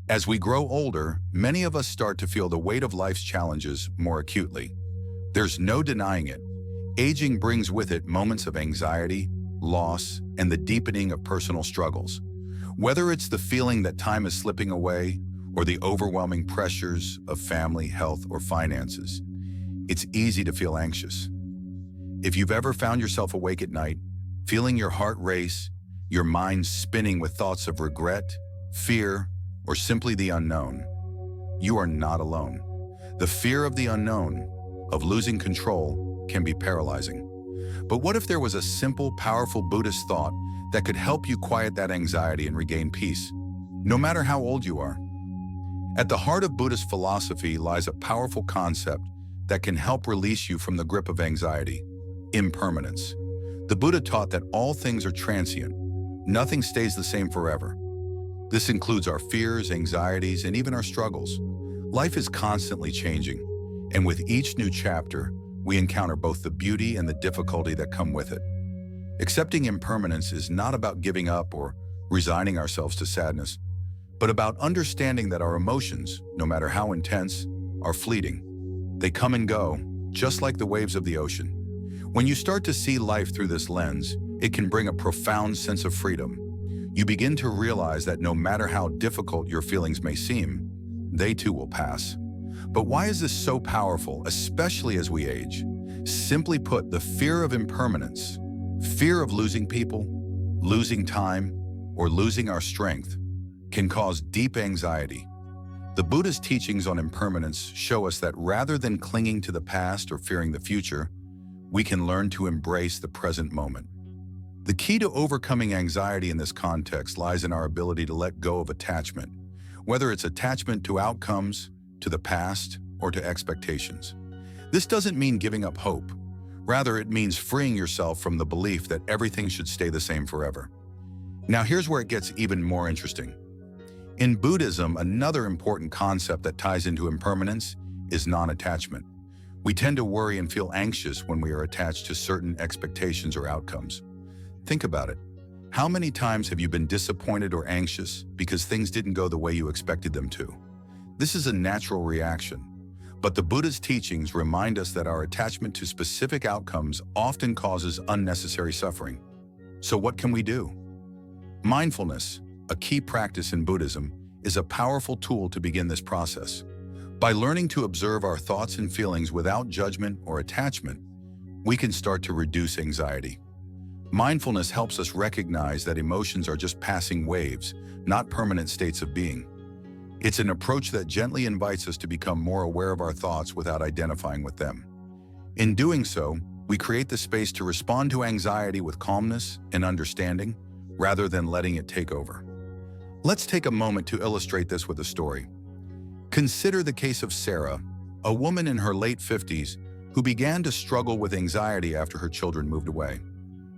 As we grow older, many of us start to feel the weight of life's challenges more acutely. There's no denying it. Aging brings with it moments of anxiety, loss, and the deepening of personal struggles. Whether it's the feeling that time is slipping away or the overwhelming pressures of family, health, or finances, it's easy to feel anxious. If you've ever found yourself awake at night, feeling your heart race, your mind spinning with thoughts of regret, fear, or simply the unknown, you are not alone. The fear of the unknown, of losing control, can be paralyzing. But what if there was a simple, powerful Buddhist thought that could help you quiet that anxiety and regain peace, no matter how old you are? At the heart of Buddhist philosophy lies a powerful concept that can help release you from the grip of anxiety: impermanence. The Buddha taught that all things are transient. Nothing stays the same forever. This includes our fears, anxieties, and even our struggles. Life is constantly changing, and with each new chapter, we encounter both the beauty and the difficulty that come with it. Accepting impermanence is not about giving up or resigning ourselves to sadness, but about understanding that our emotions, no matter how intense, are fleeting. They come and go, just like the waves of the ocean. When you start to see life through this lens, it can bring a profound sense of freedom. You begin to realize that no matter how difficult your feelings may seem, they too will pass. But why is this so powerful, especially as we age? Simply put, the fear of impermanence, fear of losing people, losing time, or losing our strength, can cause deep anxiety. The Buddha's teachings on impermanence show us that rather than clinging to the past or fearing the future, we can learn to embrace the present moment. The key to overcoming anxiety in this context lies in our ability to let go of attachment, whether it's attachment to outcomes, to the past, or to expectations. This doesn't mean giving up hope. Rather, it means freeing yourself from the belief that everything should stay the same forever. Now, here's where it gets even more interesting. In Buddhism, another important concept that ties into impermanence is non-attachment. We tend to worry and feel anxious when we are attached to certain expectations or outcomes. Think about it. How many times have you been disappointed or anxious because things didn't go the way you expected them to? This is a natural reaction, but the Buddha's teachings remind us that our attachment to specific outcomes often causes unnecessary suffering. So what can we do? Mindfulness, a key practice in Buddhism, is a powerful tool to begin this process. By learning to observe our thoughts and feelings without judgment or attachment, we can start to reduce anxiety. Mindfulness helps us recognize that emotions are just passing waves, not permanent states of being. It's an approach that gently invites us to become more aware of our thoughts without identifying with them. In doing so, we create the space to respond to anxiety with calmness and understanding, rather than letting it take over. Let's take a moment to illustrate this with a story. Consider the case of Sarah, a woman in her late 50s who began to struggle with anxiety after her children moved away.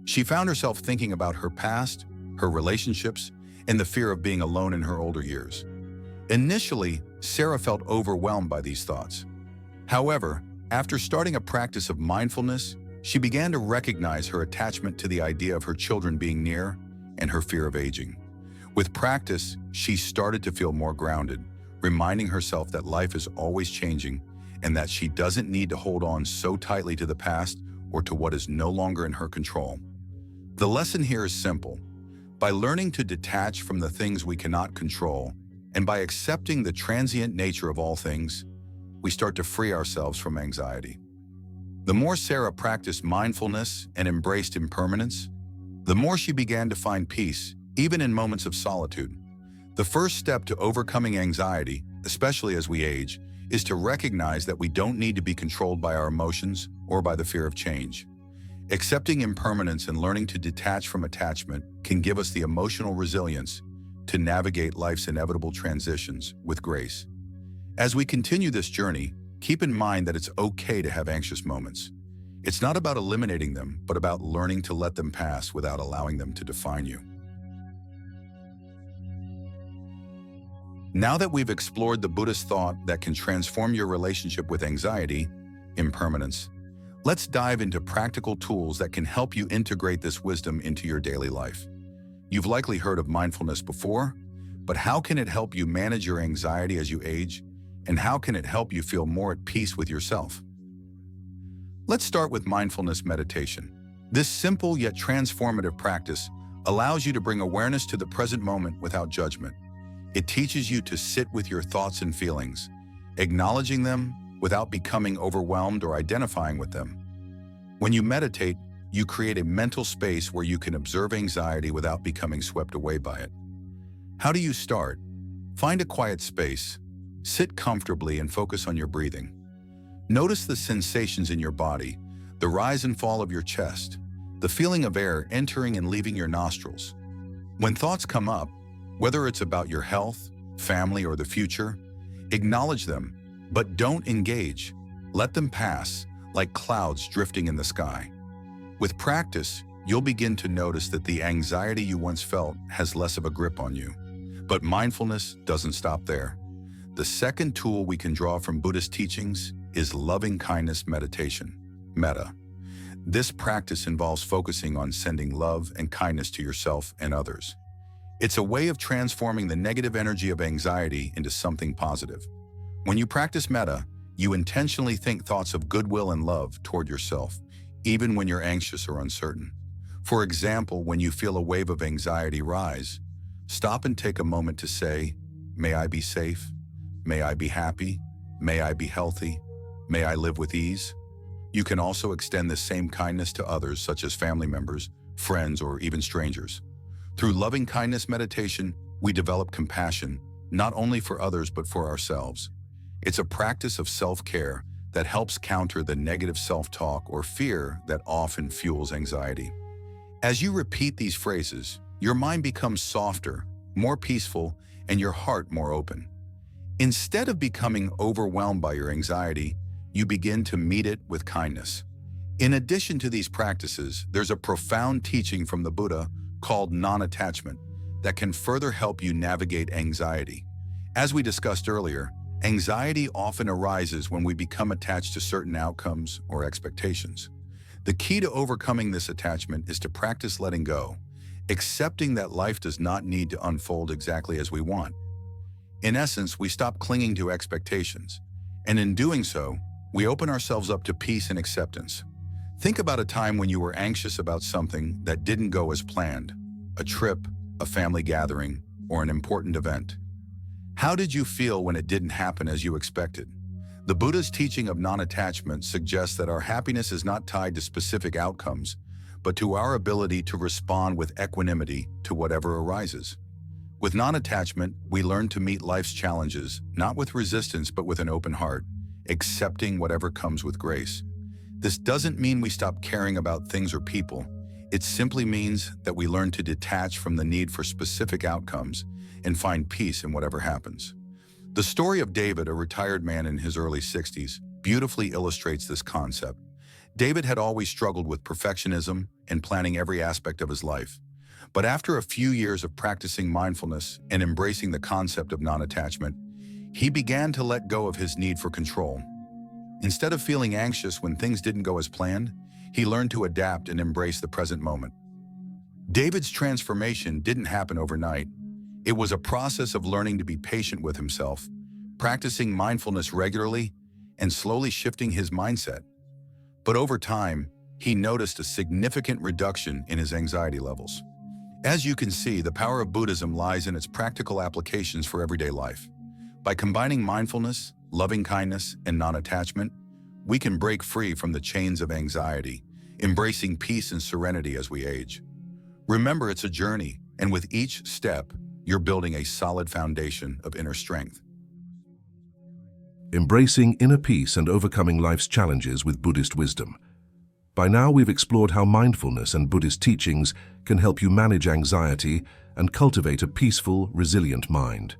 She found herself thinking about her past, her relationships, and the fear of being alone in her older years. Initially, Sarah felt overwhelmed by these thoughts. However, after starting a practice of mindfulness, she began to recognize her attachment to the idea of her children being near and her fear of aging. With practice, she started to feel more grounded, reminding herself that life is always changing and that she doesn't need to hold on so tightly to the past or to what is no longer in her control. The lesson here is simple. By learning to detach from the things we cannot control, and by accepting the transient nature of all things, we start to free ourselves from anxiety. The more Sarah practiced mindfulness and embraced impermanence, the more she began to find peace, even in moments of solitude. The first step to overcoming anxiety, especially as we age, is to recognize that we don't need to be controlled by our emotions or by the fear of change. Accepting impermanence and learning to detach from attachment can give us the emotional resilience to navigate life's inevitable transitions with grace. As we continue this journey, keep in mind that it's okay to have anxious moments. It's not about eliminating them, but about learning to let them pass without allowing them to define you. Now that we've explored the Buddhist thought that can transform your relationship with anxiety, impermanence, let's dive into practical tools that can help you integrate this wisdom into your daily life. You've likely heard of mindfulness before, But how can it help you manage your anxiety as you age? And how can it help you feel more at peace with yourself? Let's start with mindfulness meditation. This simple yet transformative practice allows you to bring awareness to the present moment without judgment. It teaches you to sit with your thoughts and feelings, acknowledging them without becoming overwhelmed or identifying with them. When you meditate, you create a mental space where you can observe anxiety without becoming swept away by it. How do you start? Find a quiet space, sit comfortably and focus on your breathing. Notice the sensations in your body, the rise and fall of your chest, the feeling of air entering and leaving your nostrils. When thoughts come up, whether it's about your health, family, or the future, acknowledge them, but don't engage. Let them pass, like clouds drifting in the sky. With practice, you'll begin to notice that the anxiety you once felt has less of a grip on you. But mindfulness doesn't stop there. The second tool we can draw from Buddhist teachings is loving-kindness meditation, metta. This practice involves focusing on sending love and kindness to yourself and others. It's a way of transforming the negative energy of anxiety into something positive. When you practice metta, you intentionally think thoughts of goodwill and love toward yourself, even when you're anxious or uncertain. For example, when you feel a wave of anxiety rise, stop and take a moment to say, "May I be safe? May I be happy? May I be healthy? May I live with ease?" You can also extend the same kindness to others, such as family members, friends, or even strangers. Through loving kindness meditation, we develop compassion, not only for others but for ourselves. It's a practice of self-care that helps counter the negative self-talk or fear that often fuels anxiety. As you repeat these phrases, your mind becomes softer, more peaceful, and your heart more open. Instead of becoming overwhelmed by your anxiety, you begin to meet it with kindness. In addition to these practices, there's a profound teaching from the Buddha called non-attachment that can further help you navigate anxiety. As we discussed earlier, anxiety often arises when we become attached to certain outcomes or expectations. The key to overcoming this attachment is to practice letting go, accepting that life does not need to unfold exactly as we want. In essence, we stop clinging to expectations, and in doing so, we open ourselves up to peace and acceptance. Think about a time when you were anxious about something that didn't go as planned, a trip, a family gathering, or an important event. How did you feel when it didn't happen as you expected? The Buddha's teaching of non-attachment suggests that our happiness is not tied to specific outcomes, but to our ability to respond with equanimity to whatever arises. With non-attachment, we learn to meet life's challenges, not with resistance but with an open heart, accepting whatever comes with grace. This doesn't mean we stop caring about things or people. It simply means that we learn to detach from the need for specific outcomes and find peace in whatever happens. The story of David, a retired man in his early 60s, beautifully illustrates this concept. David had always struggled with perfectionism and planning every aspect of his life. But after a few years of practicing mindfulness and embracing the concept of non-attachment, he began to let go of his need for control. Instead of feeling anxious when things didn't go as planned, he learned to adapt and embrace the present moment. David's transformation didn't happen overnight. It was a process of learning to be patient with himself, practicing mindfulness regularly, and slowly shifting his mindset. But over time, he noticed a significant reduction in his anxiety levels. As you can see, the power of Buddhism lies in its practical applications for everyday life. By combining mindfulness, loving kindness, and non-attachment, we can break free from the chains of anxiety, embracing peace and serenity as we age. Remember, it's a journey, and with each step, you're building a solid foundation of inner strength. Embracing inner peace and overcoming life's challenges with Buddhist wisdom. By now, we've explored how mindfulness and Buddhist teachings can help you manage anxiety and cultivate a peaceful, resilient mind.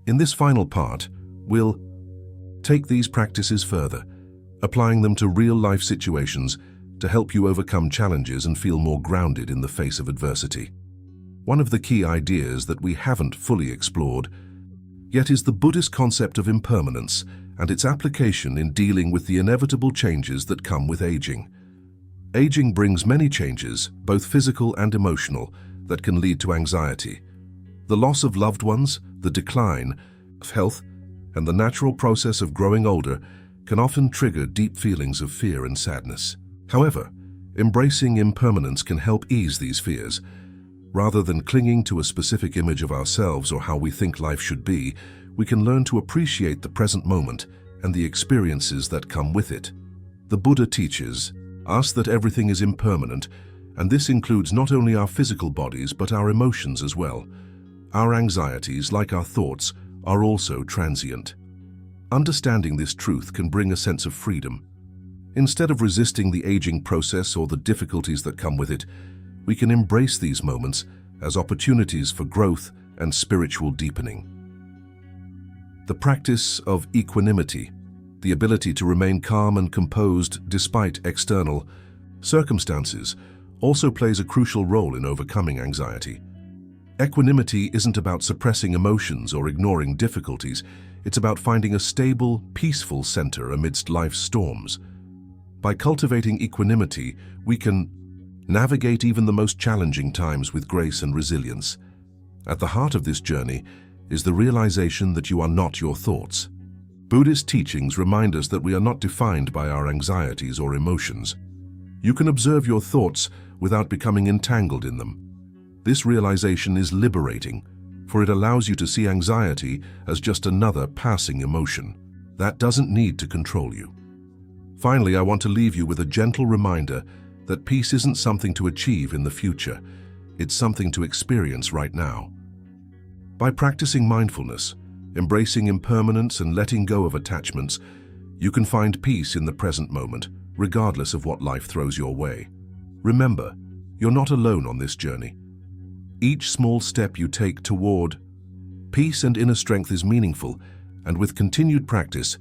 In this final part, we'll take these practices further, applying them to real-life situations to help you overcome challenges and feel more grounded in the face of adversity. One of the key ideas that we haven't fully explored yet is the Buddhist concept of impermanence and its application in dealing with the inevitable changes that come with aging. Aging brings many changes, both physical and emotional, that can lead to anxiety. The loss of loved ones, the decline of health, and the natural process of growing older can often trigger deep feelings of fear and sadness. However, embracing impermanence can help ease these fears. Rather than clinging to a specific image of ourselves or how we think life should be, we can learn to appreciate the present moment and the experiences that come with it. The Buddha teaches us that everything is impermanent, and this includes not only our physical bodies but our emotions as well. Our anxieties, like our thoughts, are also transient. Understanding this truth can bring a sense of freedom. Instead of resisting the aging process or the difficulties that come with it, we can embrace these moments as opportunities for growth and spiritual deepening. The practice of equanimity, the ability to remain calm and composed despite external circumstances, also plays a crucial role in overcoming anxiety. Equanimity isn't about suppressing emotions or ignoring difficulties. It's about finding a stable, peaceful center amidst life's storms. By cultivating equanimity, we can navigate even the most challenging times with grace and resilience. At the heart of this journey is the realization that you are not your thoughts. Buddhist teachings remind us that we are not defined by our anxieties or emotions. You can observe your thoughts without becoming entangled in them. This realization is liberating, for it allows you to see anxiety as just another passing emotion that doesn't need to control you. Finally, I want to leave you with a gentle reminder that peace isn't something to achieve in the future. It's something to experience right now. By practicing mindfulness, embracing impermanence and letting go of attachments, you can find peace in the present moment, regardless of what life throws your way. Remember, you're not alone on this journey. Each small step you take toward peace and inner strength is meaningful, and with continued practice,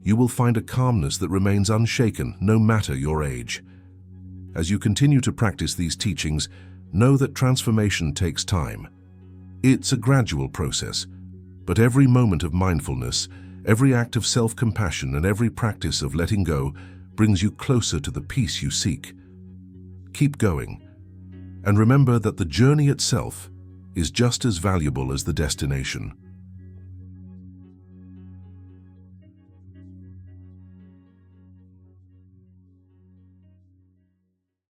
you will find a calmness that remains unshaken no matter your age. As you continue to practice these teachings, know that transformation takes time. It's a gradual process, but every moment of mindfulness, every act of self-compassion, and every practice of letting go brings you closer to the peace you seek. Keep going, and remember that the journey itself is just as valuable as the destination.